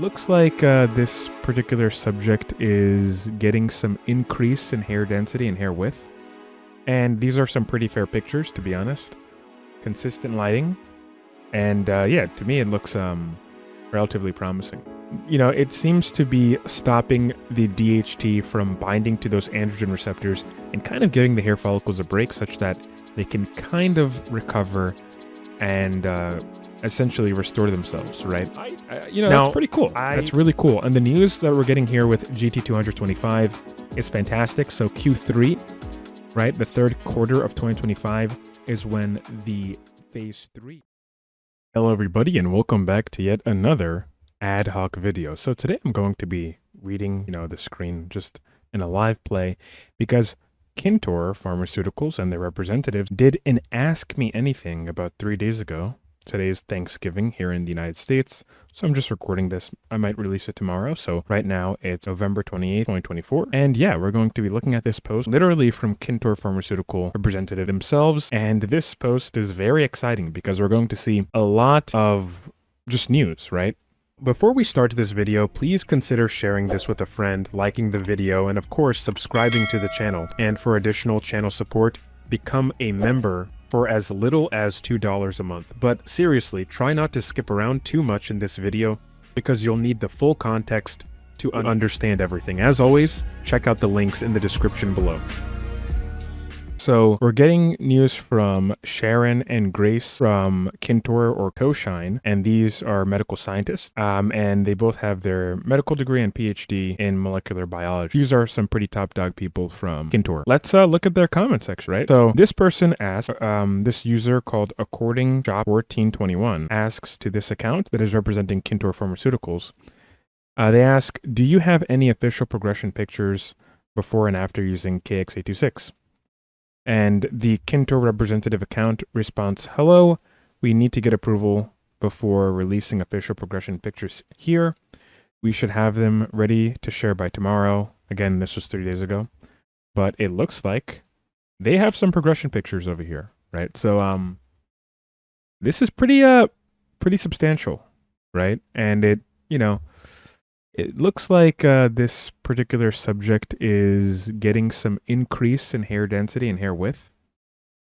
Looks like this particular subject is getting some increase in hair density and hair width. And these are some pretty fair pictures, to be honest. Consistent lighting. And yeah, to me it looks relatively promising. You know, it seems to be stopping the DHT from binding to those androgen receptors and kind of giving the hair follicles a break such that they can kind of recover and essentially restore themselves, right? You know, that's pretty cool. That's really cool. And the news that we're getting here with GT20029 is fantastic. So Q3, right, the third quarter of 2025 is when the phase 3. Hello everybody and welcome back to yet another ad hoc video. So today I'm going to be reading, the screen just in a live play because Kintor Pharmaceuticals and their representatives did an Ask Me Anything about 3 days ago. Today's Thanksgiving here in the United States, so I'm just recording this. I might release it tomorrow. So right now it's November 28th, 2024. And yeah, we're going to be looking at this post literally from Kintor Pharmaceutical representative themselves. And this post is very exciting because we're going to see a lot of just news, right? Before we start this video, please consider sharing this with a friend, liking the video, and of course, subscribing to the channel. And for additional channel support, become a member for as little as $2 a month. But seriously, try not to skip around too much in this video because you'll need the full context to understand everything. As always, check out the links in the description below. So we're getting news from Sharon and Grace from Kintor or Koshine, and these are medical scientists, and they both have their medical degree and PhD in molecular biology. These are some pretty top dog people from Kintor. Let's look at their comment section, right? So this person asked, this user called According Shop 1421 asks to this account that is representing Kintor Pharmaceuticals. They ask, do you have any official progression pictures before and after using KX826? And the Kintor representative account responds, hello, we need to get approval before releasing official progression pictures here. We should have them ready to share by tomorrow. Again, this was 3 days ago. But it looks like they have some progression pictures over here, right? So this is pretty substantial, right? And it looks like this particular subject is getting some increase in hair density and hair width.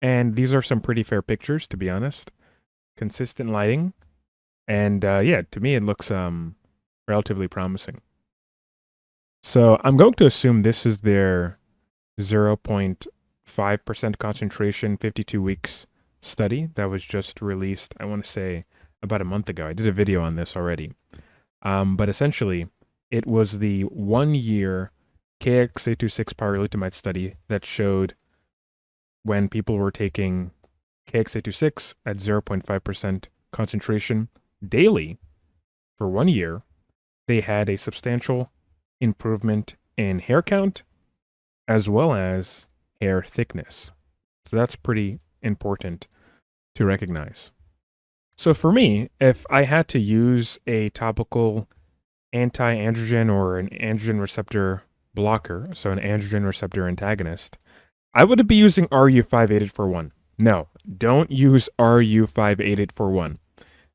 And these are some pretty fair pictures, to be honest. Consistent lighting. And yeah, to me, it looks relatively promising. So I'm going to assume this is their 0.5% concentration, 52 weeks study that was just released, I want to say, about a month ago. I did a video on this already. But essentially, it was the 1 year KX826 pyrolutamide study that showed when people were taking KX826 at 0.5% concentration daily for 1 year, they had a substantial improvement in hair count as well as hair thickness. So that's pretty important to recognize. So for me, if I had to use a topical anti-androgen or an androgen receptor blocker, so an androgen receptor antagonist, I would be using RU58841. No, don't use RU58841.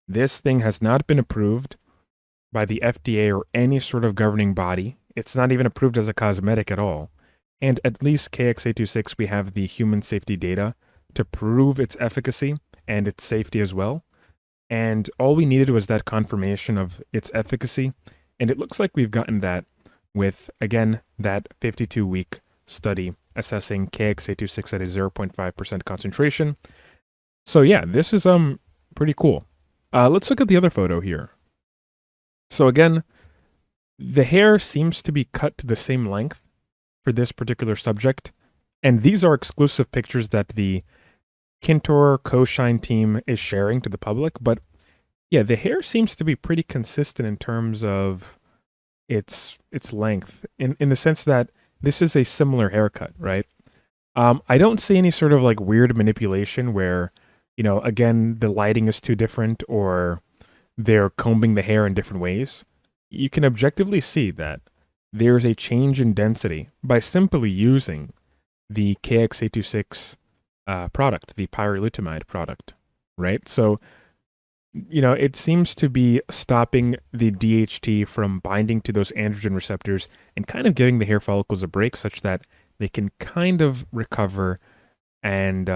This thing has not been approved by the FDA or any sort of governing body. It's not even approved as a cosmetic at all. And at least KX826, we have the human safety data to prove its efficacy and its safety as well. And all we needed was that confirmation of its efficacy. And it looks like we've gotten that with, again, that 52-week study assessing KX826 at a 0.5% concentration. So yeah, this is pretty cool. Let's look at the other photo here. So again, the hair seems to be cut to the same length for this particular subject. And these are exclusive pictures that the Kintor Koshine team is sharing to the public, but yeah, the hair seems to be pretty consistent in terms of its length, in the sense that this is a similar haircut, right? I don't see any sort of like weird manipulation where, again, the lighting is too different or they're combing the hair in different ways. You can objectively see that there's a change in density by simply using the KX826 product, the pyrolutamide product, right? So it seems to be stopping the DHT from binding to those androgen receptors and kind of giving the hair follicles a break such that they can kind of recover and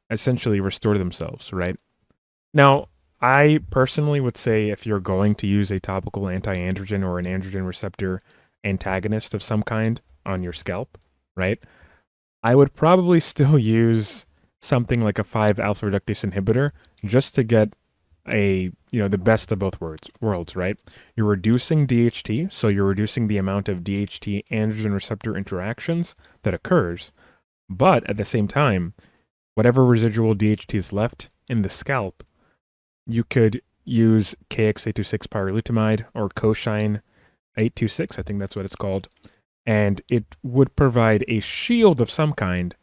essentially restore themselves, right? Now, I personally would say if you're going to use a topical anti-androgen or an androgen receptor antagonist of some kind on your scalp, right? I would probably still use something like a 5-alpha reductase inhibitor just to get the best of both worlds, right? You're reducing DHT, so you're reducing the amount of DHT androgen receptor interactions that occurs, but at the same time, whatever residual DHT is left in the scalp, you could use KX826 pyrolutamide or Koshine 826, I think that's what it's called, and it would provide a shield of some kind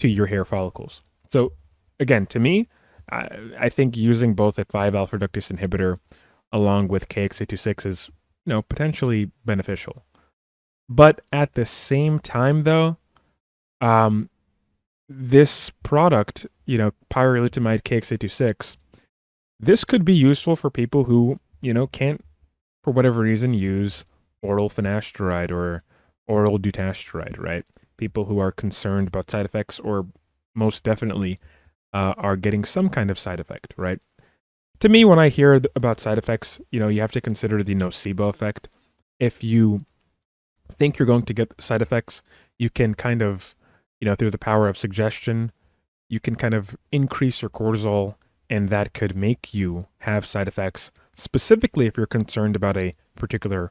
to your hair follicles. So again, to me, I think using both a 5-alpha reductase inhibitor along with KX826 is, potentially beneficial. But at the same time, though, this product, pyrolutamide KX826, this could be useful for people who, can't, for whatever reason, use oral finasteride or oral dutasteride, right? People who are concerned about side effects or most definitely are getting some kind of side effect, right? To me, when I hear about side effects, you have to consider the nocebo effect. If you think you're going to get side effects, you can kind of, through the power of suggestion, you can kind of increase your cortisol, and that could make you have side effects, specifically if you're concerned about a particular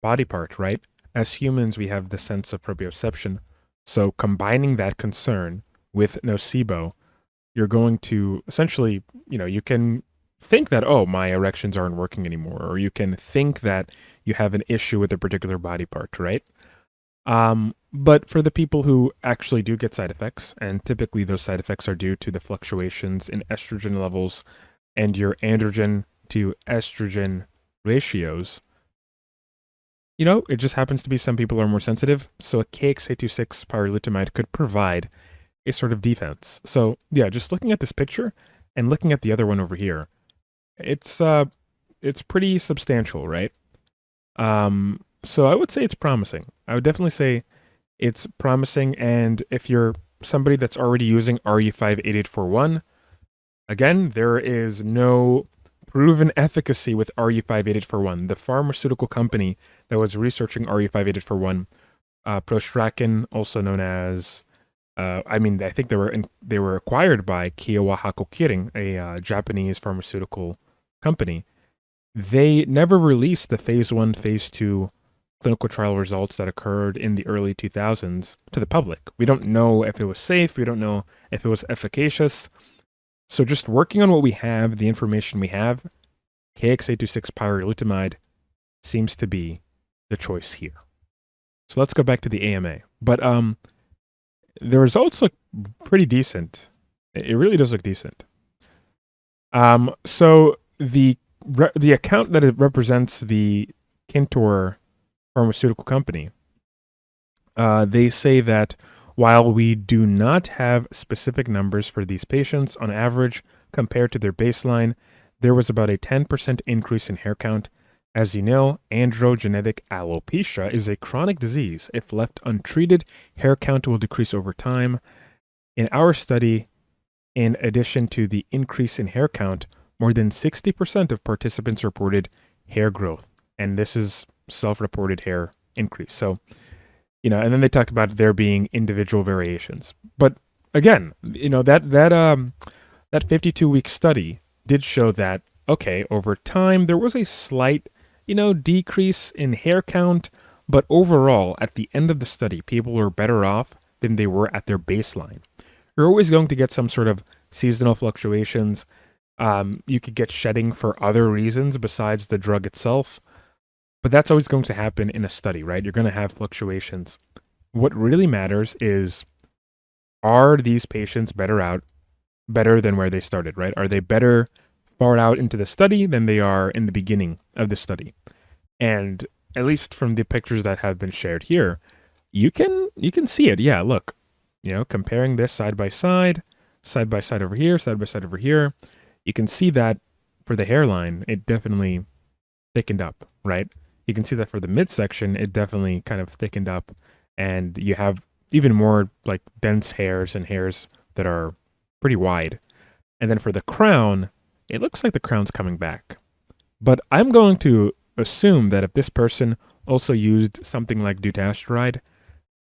body part, right? As humans, we have the sense of proprioception. So combining that concern with nocebo, you're going to essentially, you can think that, oh, my erections aren't working anymore, or you can think that you have an issue with a particular body part, right? But for the people who actually do get side effects, and typically those side effects are due to the fluctuations in estrogen levels and your androgen to estrogen ratios, it just happens to be some people are more sensitive, so a KX826 pyrolutamide could provide a sort of defense. So yeah, just looking at this picture and looking at the other one over here, it's pretty substantial, right? So I would say it's promising. I would definitely say it's promising, and if you're somebody that's already using RU58841, again, there is no proven efficacy with RU58841. The pharmaceutical company that was researching RU58841, Prostrakin, also known as, I think they were acquired by Kyowa Kirin, a Japanese pharmaceutical company. They never released the phase 1, phase 2 clinical trial results that occurred in the early 2000s to the public. We don't know if it was safe. We don't know if it was efficacious. So just working on what we have, the information we have, KX826 pyrolutamide seems to be the choice here. So let's go back to the AMA. But the results look pretty decent. It really does look decent. So the account that it represents the Kintor pharmaceutical company, they say that while we do not have specific numbers for these patients, on average, compared to their baseline, there was about a 10% increase in hair count. As you know, androgenetic alopecia is a chronic disease. If left untreated, hair count will decrease over time. In our study, in addition to the increase in hair count, more than 60% of participants reported hair growth. And this is self-reported hair increase. So, and then they talk about there being individual variations. But again, that 52-week study did show that, okay, over time, there was a slight, decrease in hair count, but overall, at the end of the study, people were better off than they were at their baseline. You're always going to get some sort of seasonal fluctuations. You could get shedding for other reasons besides the drug itself, but that's always going to happen in a study, right? You're going to have fluctuations. What really matters is, are these patients better than where they started, right? Are they better far out into the study than they are in the beginning of the study? And at least from the pictures that have been shared here, you can see it. Yeah, look, comparing this side by side over here, side by side over here, you can see that for the hairline, it definitely thickened up, right? You can see that for the midsection, it definitely kind of thickened up, and you have even more like dense hairs and hairs that are pretty wide. And then for the crown, it looks like the crown's coming back. But I'm going to assume that if this person also used something like dutasteride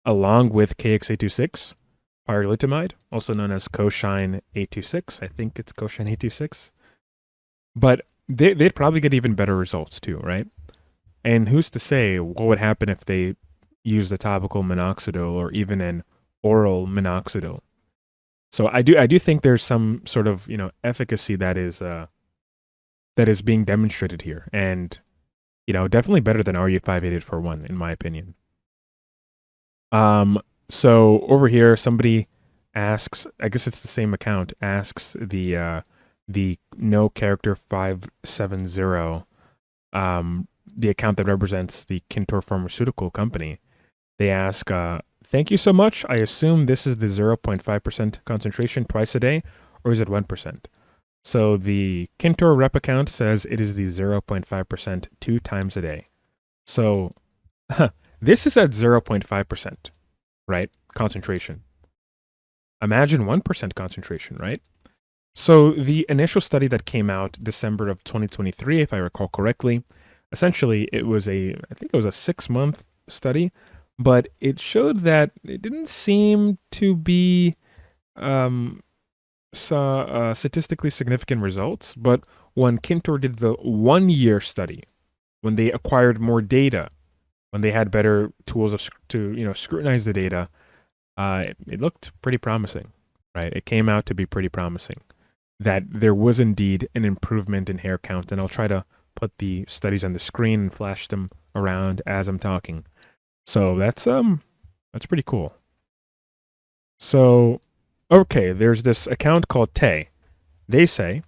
along with KX826, pyrolutamide, also known as Koshine 826, I think it's Koshine 826, but they'd probably get even better results too, right? And who's to say what would happen if they used a topical minoxidil or even an oral minoxidil? So I do think there's some sort of efficacy that is being demonstrated here, and definitely better than RU5841 in my opinion. So over here, somebody asks, I guess it's the same account, asks the no character 570, the account that represents the Kintor pharmaceutical company. They ask, thank you so much. I assume this is the 0.5% concentration twice a day, or is it 1%? So the Kintor rep account says it is the 0.5% 2 times a day. So this is at 0.5%, right? Concentration. Imagine 1% concentration, right? So the initial study that came out December of 2023, if I recall correctly, essentially it was I think it was a 6-month study, but it showed that it didn't seem to be statistically significant results. But when Kintor did the 1-year study, when they acquired more data, when they had better tools to scrutinize the data, it looked pretty promising, right? It came out to be pretty promising that there was indeed an improvement in hair count. And I'll try to put the studies on the screen and flash them around as I'm talking. So that's pretty cool. So, okay, there's this account called Tay. They say,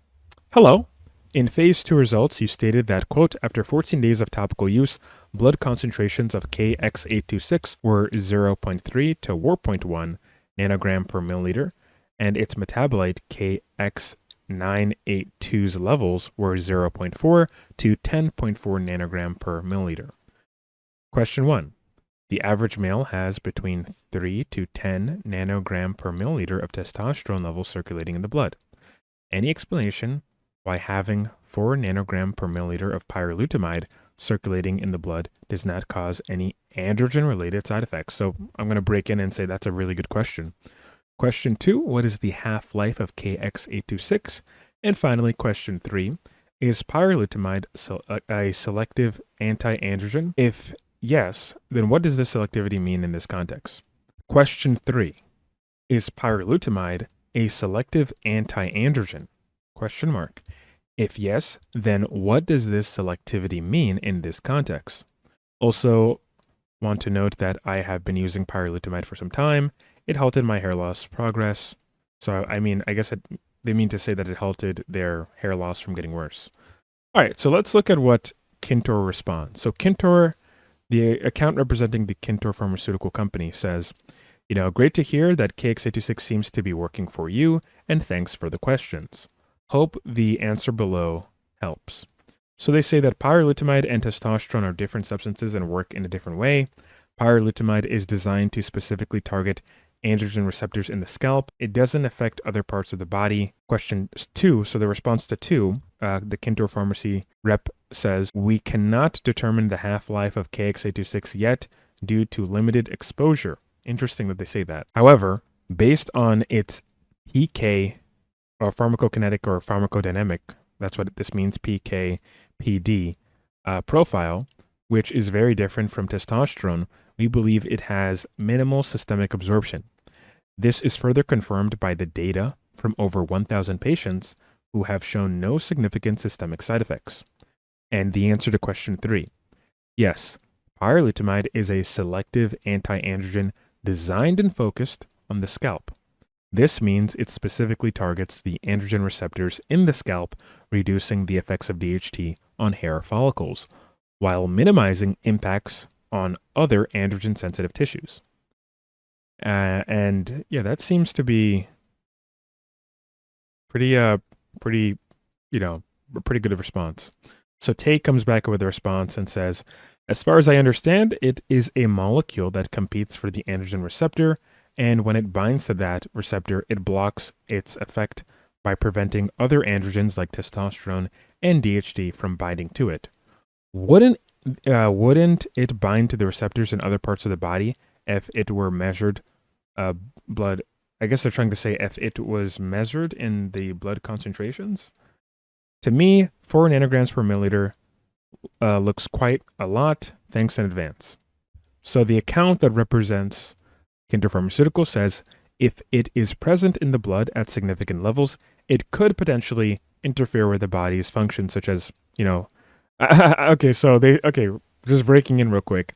hello. In phase 2 results, you stated that, quote, after 14 days of topical use, blood concentrations of KX826 were 0.3 to 4.1 nanogram per milliliter, and its metabolite KX982's levels were 0.4 to 10.4 nanogram per milliliter. Question 1. The average male has between 3 to 10 nanogram per milliliter of testosterone levels circulating in the blood. Any explanation why having 4 nanogram per milliliter of pyrolutamide circulating in the blood does not cause any androgen-related side effects? So I'm going to break in and say that's a really good question. Question 2, what is the half-life of KX826? And finally, question 3, is pyrolutamide a selective anti-androgen? If yes, then what does this selectivity mean in this context? Question 3, is pyrolutamide a selective anti-androgen? Question mark. If yes, then what does this selectivity mean in this context? Also, want to note that I have been using pyrolutamide for some time. It halted my hair loss progress. So, I mean, I guess they mean to say that it halted their hair loss from getting worse. All right, so let's look at what Kintor responds. So Kintor, the account representing the Kintor pharmaceutical company, says, great to hear that KX826 seems to be working for you, and thanks for the questions. Hope the answer below helps. So they say that pyrolutamide and testosterone are different substances and work in a different way. Pyrolutamide is designed to specifically target androgen receptors in the scalp. It doesn't affect other parts of the body. Question 2, so the response to 2, the Kintor Pharmacy rep says, we cannot determine the half-life of KX826 yet due to limited exposure. Interesting that they say that. However, based on its PK, or pharmacokinetic or pharmacodynamic, that's what this means, PK/PD profile, which is very different from testosterone, we believe it has minimal systemic absorption. This is further confirmed by the data from over 1,000 patients who have shown no significant systemic side effects. And the answer to question 3, yes, pyrolutamide is a selective anti-androgen designed and focused on the scalp. This means it specifically targets the androgen receptors in the scalp, reducing the effects of DHT on hair follicles, while minimizing impacts on other androgen-sensitive tissues. And yeah, that seems to be pretty, a pretty good response. So Tay comes back with a response and says, as far as I understand, it is a molecule that competes for the androgen receptor, and when it binds to that receptor, it blocks its effect by preventing other androgens like testosterone and DHT from binding to it. Wouldn't it bind to the receptors in other parts of the body if it were measured blood? I guess they're trying to say if it was measured in the blood concentrations. To me, 4 nanograms per milliliter looks quite a lot. Thanks in advance. So the account that represents Kintor Pharmaceutical says if it is present in the blood at significant levels, it could potentially interfere with the body's functions, such as, just breaking in real quick.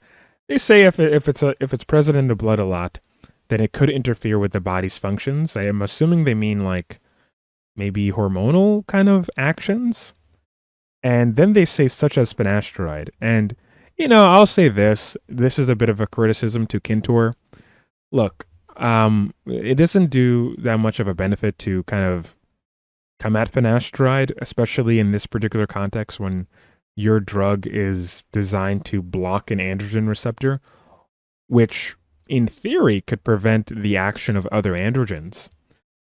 They say if it's present in the blood a lot, then it could interfere with the body's functions. I am assuming they mean like maybe hormonal kind of actions. And then they say such as finasteride. And, I'll say this. This is a bit of a criticism to Kintor. Look, it doesn't do that much of a benefit to kind of come at finasteride, especially in this particular context when your drug is designed to block an androgen receptor, which in theory could prevent the action of other androgens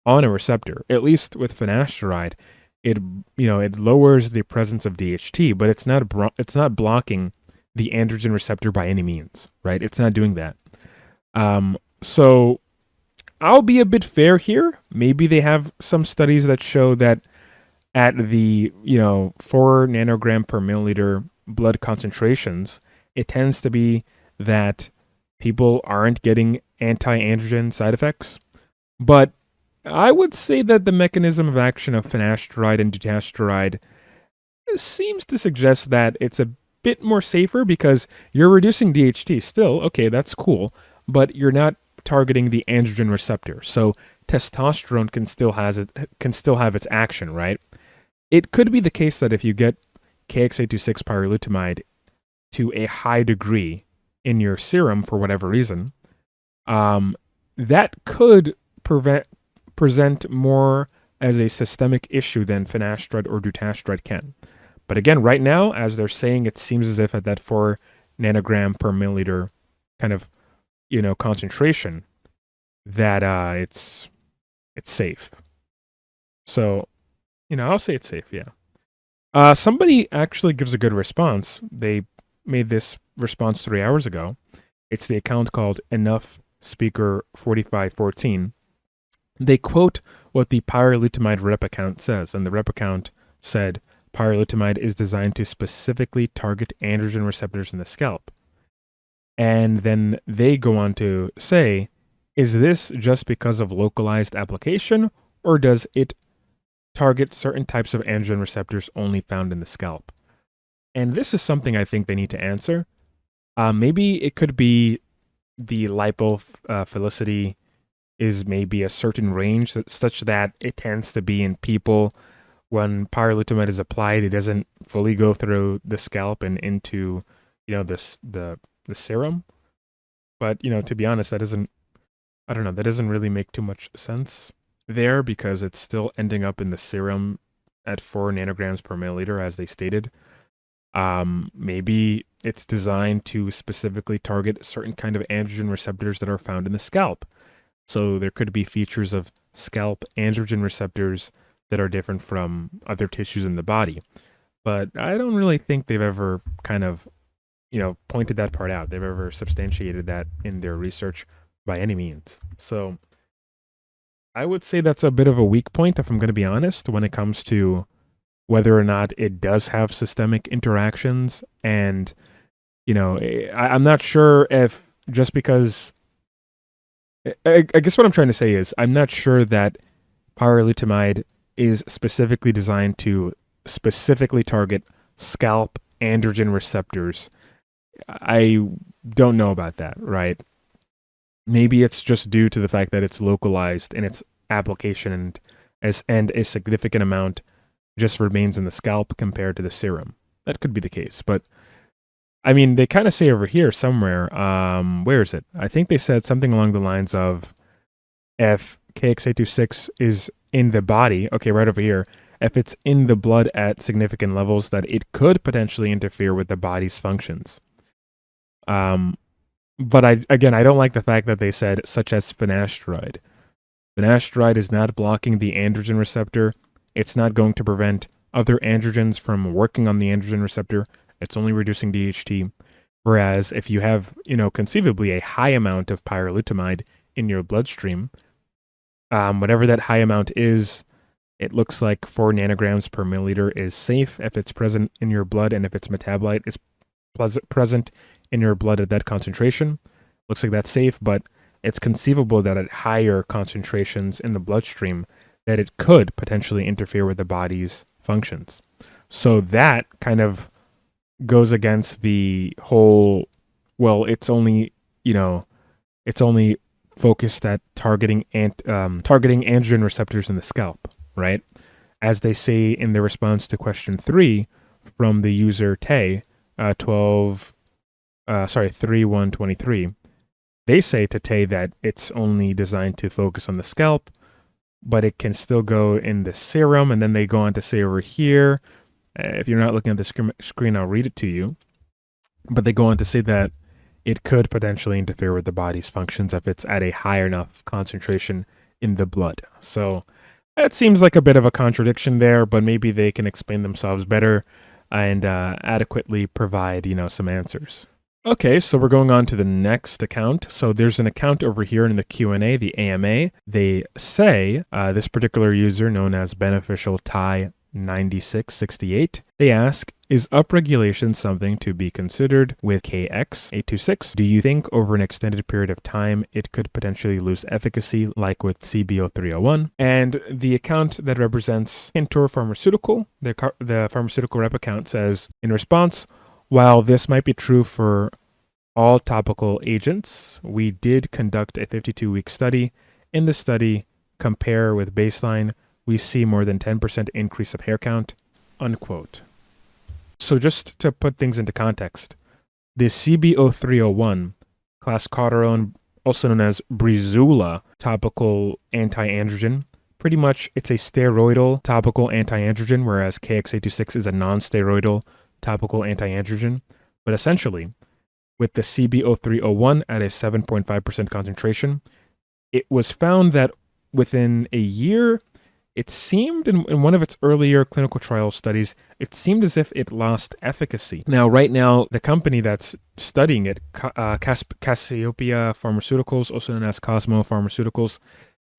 on a receptor. At least with finasteride, it lowers the presence of DHT, but it's not blocking the androgen receptor by any means, right? It's not doing that. So I'll be a bit fair here. Maybe they have some studies that show that at the 4 nanogram per milliliter blood concentrations, it tends to be that people aren't getting anti-androgen side effects. But I would say that the mechanism of action of finasteride and dutasteride seems to suggest that it's a bit more safer because you're reducing DHT still. Okay, that's cool, but you're not targeting the androgen receptor. So testosterone can still have its action, right? It could be the case that if you get KX826 pyrolutamide to a high degree in your serum for whatever reason, that could present more as a systemic issue than finasteride or dutasteride can. But again, right now, as they're saying, it seems as if at that 4 nanogram per milliliter kind of concentration, that it's safe. So I'll say it's safe. Yeah. Somebody actually gives a good response. They made this response 3 hours ago. It's the account called Enough Speaker 4514. They quote what the pyrolutamide rep account says, and the rep account said pyrolutamide is designed to specifically target androgen receptors in the scalp. And then they go on to say, is this just because of localized application, or does it target certain types of androgen receptors only found in the scalp? And this is something I think they need to answer. Maybe it could be the lipophilicity is maybe a certain range such that it tends to be in people when pyrolutamide is applied, it doesn't fully go through the scalp and into the serum. But to be honest, that doesn't really make too much sense there because it's still ending up in the serum at 4 nanograms per milliliter, as they stated. Maybe it's designed to specifically target certain kind of androgen receptors that are found in the scalp. So there could be features of scalp androgen receptors that are different from other tissues in the body. But I don't really think they've ever kind of, pointed that part out. They've ever substantiated that in their research by any means. So I would say that's a bit of a weak point, if I'm going to be honest, when it comes to whether or not it does have systemic interactions. And, I'm not sure if just because... I guess what I'm trying to say is I'm not sure that pyrolutamide is specifically designed to specifically target scalp androgen receptors. I don't know about that, right? Maybe it's just due to the fact that it's localized in its application and a significant amount just remains in the scalp compared to the serum. That could be the case, but I mean, they kind of say over here somewhere, where is it? I think they said something along the lines of if KX826 is in the body, okay, right over here, if it's in the blood at significant levels, that it could potentially interfere with the body's functions. But I don't like the fact that they said such as finasteride. Finasteride is not blocking the androgen receptor. It's not going to prevent other androgens from working on the androgen receptor. It's only reducing DHT. Whereas if you have, conceivably a high amount of pyrolutamide in your bloodstream, whatever that high amount is, it looks like 4 nanograms per milliliter is safe if it's present in your blood, and if its metabolite is present in your blood at that concentration. Looks like that's safe, but it's conceivable that at higher concentrations in the bloodstream, that it could potentially interfere with the body's functions. So that kind of goes against the whole, well, it's only focused at targeting androgen receptors in the scalp, right? As they say in the response to question 3 from the user Tay 3123, they say to Tay that it's only designed to focus on the scalp, but it can still go in the serum. And then they go on to say over here, if you're not looking at the screen, I'll read it to you. But they go on to say that it could potentially interfere with the body's functions if it's at a higher enough concentration in the blood. So that seems like a bit of a contradiction there, but maybe they can explain themselves better and adequately provide, some answers. Okay, so we're going on to the next account. So there's an account over here in the Q&A, the AMA. They say this particular user, known as Beneficial Thai 9668, they ask, is upregulation something to be considered with KX826? Do you think over an extended period of time it could potentially lose efficacy like with CB0301? And the account that represents Kintor Pharmaceutical, the pharmaceutical rep account, says, in response, while this might be true for all topical agents, we did conduct a 52-week study. In the study, compare with baseline, we see more than 10% increase of hair count, unquote. So just to put things into context, the CB0301, clascoterone, also known as Breezula, topical anti-androgen, pretty much it's a steroidal topical anti-androgen, whereas KX826 is a non-steroidal topical anti-androgen. But essentially, with the CB0301 at a 7.5% concentration, it was found that within a year, it seemed in one of its earlier clinical trial studies, it seemed as if it lost efficacy. Now, right now, the company that's studying it, Cassiopeia Pharmaceuticals, also known as Cosmo Pharmaceuticals,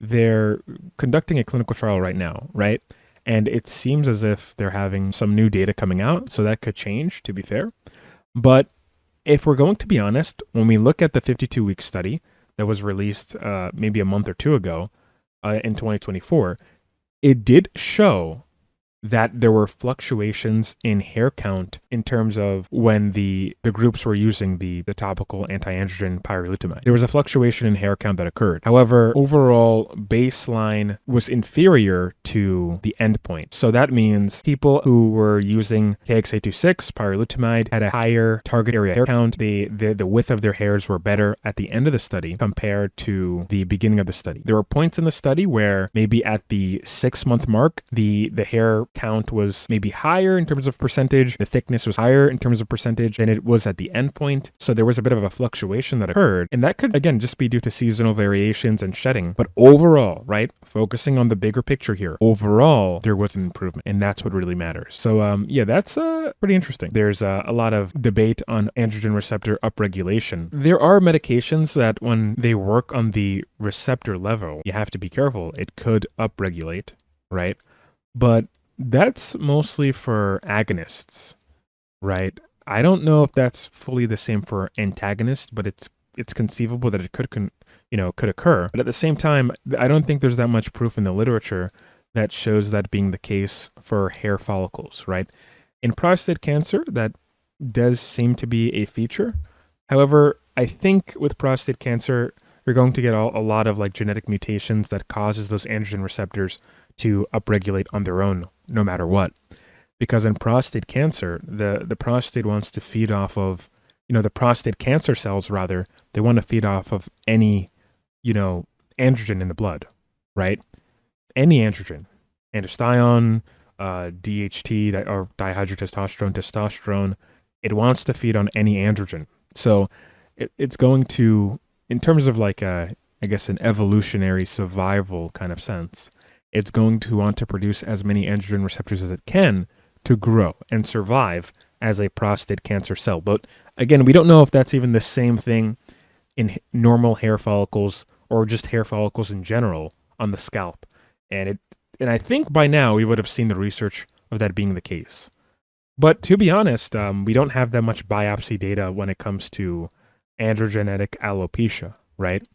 they're conducting a clinical trial right now, right? And it seems as if they're having some new data coming out, so that could change, to be fair. But if we're going to be honest, when we look at the 52-week study that was released maybe a month or two ago in 2024, it did show that there were fluctuations in hair count in terms of when the groups were using the topical anti-androgen pyrolutamide. There was a fluctuation in hair count that occurred. However, overall baseline was inferior to the endpoint. So that means people who were using KX826 pyrolutamide had a higher target area hair count. The width of their hairs were better at the end of the study compared to the beginning of the study. There were points in the study where maybe at the 6-month mark, the hair count was maybe higher in terms of percentage, the thickness was higher in terms of percentage than it was at the end point. So there was a bit of a fluctuation that occurred, and that could again just be due to seasonal variations and shedding. But overall, right, focusing on the bigger picture here, overall there was an improvement, and that's what really matters. So yeah, that's pretty interesting. There's a lot of debate on androgen receptor upregulation. There are medications that when they work on the receptor level, you have to be careful. It could upregulate, right? But that's mostly for agonists, right? I don't know if that's fully the same for antagonists, but it's conceivable that it could occur. But at the same time, I don't think there's that much proof in the literature that shows that being the case for hair follicles, right? In prostate cancer, that does seem to be a feature. However, I think with prostate cancer, you're going to get a lot of like genetic mutations that causes those androgen receptors to upregulate on their own, no matter what. Because in prostate cancer, the prostate wants to feed off of, the prostate cancer cells rather, they want to feed off of any, androgen in the blood, right? Any androgen, androstenedione, DHT or dihydrotestosterone, testosterone. It wants to feed on any androgen. So it's going to, in terms of like I guess an evolutionary survival kind of sense, it's going to want to produce as many androgen receptors as it can to grow and survive as a prostate cancer cell. But again, we don't know if that's even the same thing in normal hair follicles or just hair follicles in general on the scalp. And I think by now we would have seen the research of that being the case. But to be honest, we don't have that much biopsy data when it comes to androgenetic alopecia, right?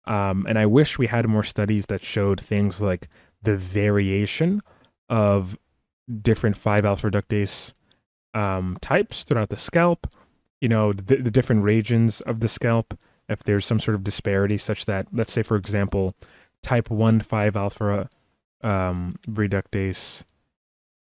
And I wish we had more studies that showed things like the variation of different 5-alpha reductase types throughout the scalp, the different regions of the scalp, if there's some sort of disparity such that, let's say, for example, type 1 5-alpha reductase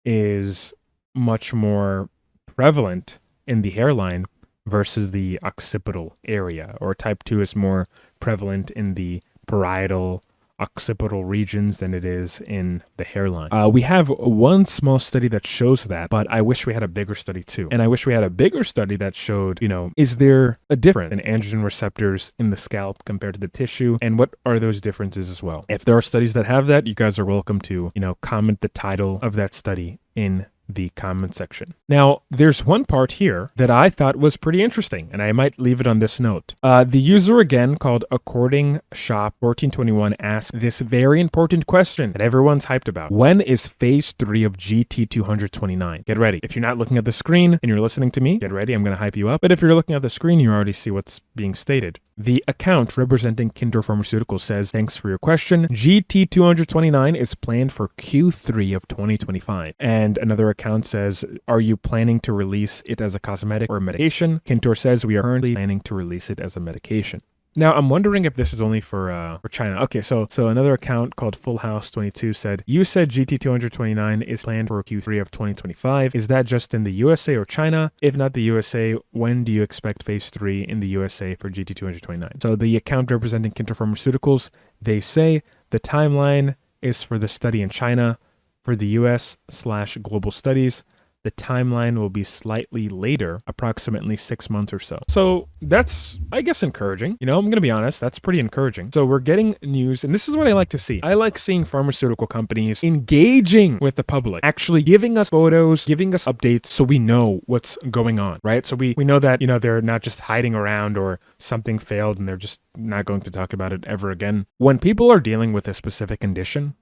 is much more prevalent in the hairline versus the occipital area, or type 2 is more prevalent in the parietal occipital regions than it is in the hairline. We have one small study that shows that, but I wish we had a bigger study too. And I wish we had a bigger study that showed, is there a difference in androgen receptors in the scalp compared to the tissue? And what are those differences as well? If there are studies that have that, you guys are welcome to, comment the title of that study in the comment section. Now, there's one part here that I thought was pretty interesting, and I might leave it on this note. The user, again, called According Shop 1421, asked this very important question that everyone's hyped about. When is phase 3 of GT20029? Get ready. If you're not looking at the screen and you're listening to me, get ready. I'm going to hype you up. But if you're looking at the screen, you already see what's being stated. The account representing Kintor Pharmaceuticals says, thanks for your question. GT20029 is planned for Q3 of 2025. And another account says, are you planning to release it as a cosmetic or a medication? Kintor says, we are currently planning to release it as a medication. Now, I'm wondering if this is only for China. Okay, so another account called Full House 22 said, you said GT20029 is planned for Q3 of 2025. Is that just in the USA or China? If not the USA, when do you expect phase 3 in the USA for GT20029? So the account representing Kintor Pharmaceuticals, they say the timeline is for the study in China. For the US/global studies, the timeline will be slightly later, approximately 6 months or so. So that's, I guess, encouraging. I'm going to be honest, that's pretty encouraging. So we're getting news, and this is what I like to see. I like seeing pharmaceutical companies engaging with the public, actually giving us photos, giving us updates so we know what's going on, right? So we know that, they're not just hiding around or something failed and they're just not going to talk about it ever again. When people are dealing with a specific condition,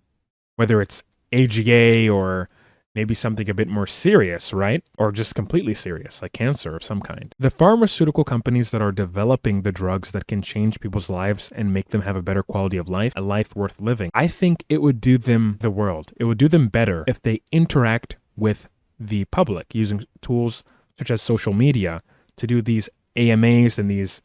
whether it's AGA or maybe something a bit more serious, right? Or just completely serious, like cancer of some kind. The pharmaceutical companies that are developing the drugs that can change people's lives and make them have a better quality of life, a life worth living, I think it would do them the world. It would do them better if they interact with the public using tools such as social media to do these AMAs and these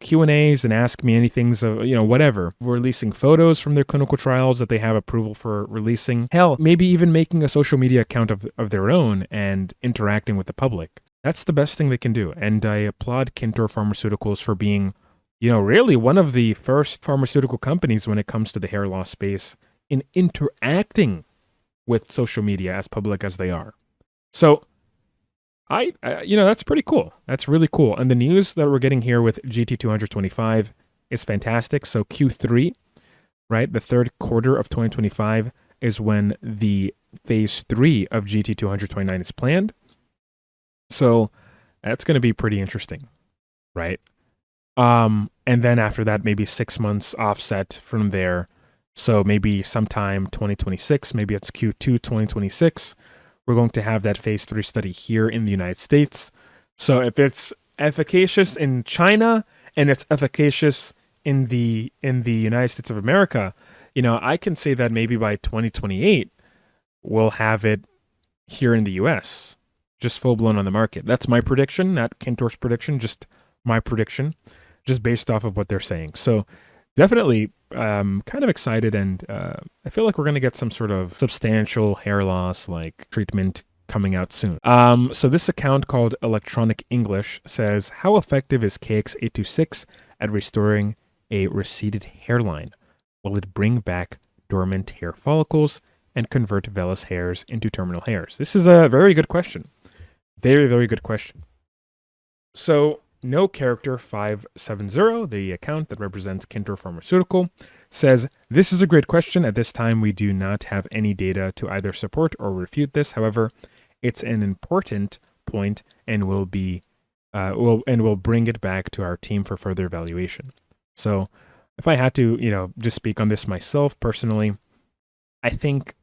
Q&As and ask me anything, whatever. Releasing photos from their clinical trials that they have approval for releasing. Hell, maybe even making a social media account of their own and interacting with the public. That's the best thing they can do. And I applaud Kintor Pharmaceuticals for being, really one of the first pharmaceutical companies when it comes to the hair loss space in interacting with social media as public as they are. So I that's pretty cool. That's really cool. And the news that we're getting here with GT225 is fantastic. So Q3, right, the third quarter of 2025 is when the phase 3 of GT229 is planned. So that's going to be pretty interesting, right? And then after that, maybe 6 months offset from there. So maybe sometime 2026, maybe it's Q2 2026. We're going to have that phase 3 study here in the United States. So if it's efficacious in China and it's efficacious in the United States of America, I can say that maybe by 2028, we'll have it here in the US, just full blown on the market. That's my prediction, not Kintor's prediction, just my prediction, just based off of what they're saying. So definitely kind of excited, and I feel like we're going to get some sort of substantial hair loss like treatment coming out soon. So this account called Electronic English says, how effective is KX826 at restoring a receded hairline? Will it bring back dormant hair follicles and convert vellus hairs into terminal hairs? This is a very good question. Very, very good question. So, no character 570, the account that represents Kintor Pharmaceutical, says, this is a great question. At this time, we do not have any data to either support or refute this. However, it's an important point and will bring it back to our team for further evaluation. So if I had to, just speak on this myself personally, I think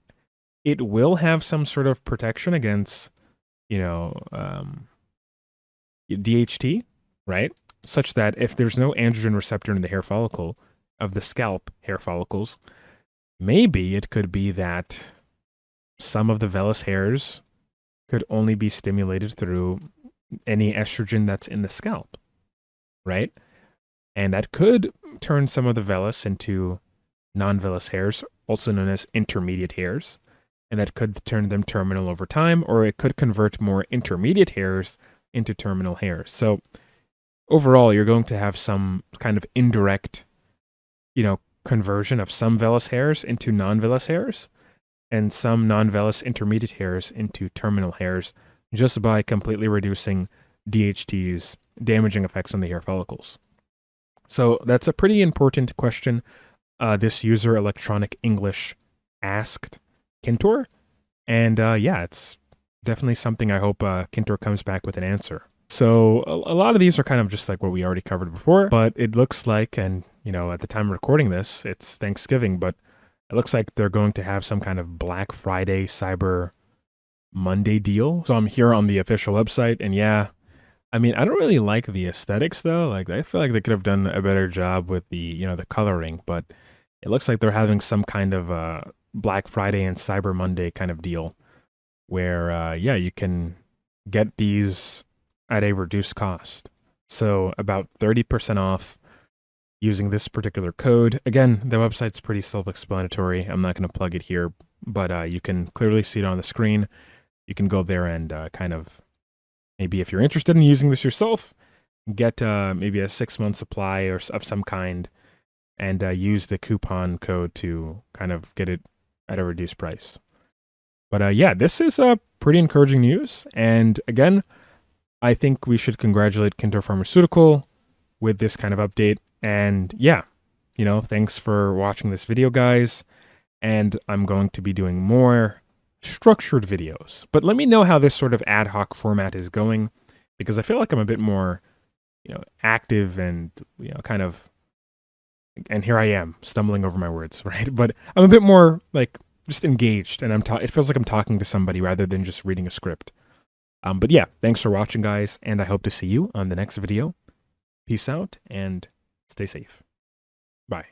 it will have some sort of protection against, DHT, right? Such that if there's no androgen receptor in the hair follicle of the scalp hair follicles, maybe it could be that some of the vellus hairs could only be stimulated through any estrogen that's in the scalp, right? And that could turn some of the vellus into non-vellus hairs, also known as intermediate hairs, and that could turn them terminal over time, or it could convert more intermediate hairs into terminal hairs. So overall, you're going to have some kind of indirect, conversion of some vellus hairs into non-vellus hairs, and some non-vellus intermediate hairs into terminal hairs, just by completely reducing DHT's damaging effects on the hair follicles. So that's a pretty important question this user Electronic English asked Kintor. And it's definitely something I hope Kintor comes back with an answer. So a lot of these are kind of just like what we already covered before, but it looks like, and at the time of recording this, it's Thanksgiving, but it looks like they're going to have some kind of Black Friday, Cyber Monday deal. So I'm here on the official website, and I don't really like the aesthetics though. Like, I feel like they could have done a better job with the, the coloring, but it looks like they're having some kind of Black Friday and Cyber Monday kind of deal where, you can get these at a reduced cost. So about 30% off using this particular code. Again, the website's pretty self-explanatory. I'm not going to plug it here, but you can clearly see it on the screen. You can go there and kind of, maybe if you're interested in using this yourself, get maybe a 6-month supply of some kind and use the coupon code to kind of get it at a reduced price. But this is pretty encouraging news. And again, I think we should congratulate Kintor Pharmaceutical with this kind of update. And thanks for watching this video, guys. And I'm going to be doing more structured videos. But let me know how this sort of ad hoc format is going, because I feel like I'm a bit more, active and, kind of, and here I am stumbling over my words, right? But I'm a bit more like just engaged, and it feels like I'm talking to somebody rather than just reading a script. But thanks for watching, guys, and I hope to see you on the next video. Peace out and stay safe. Bye.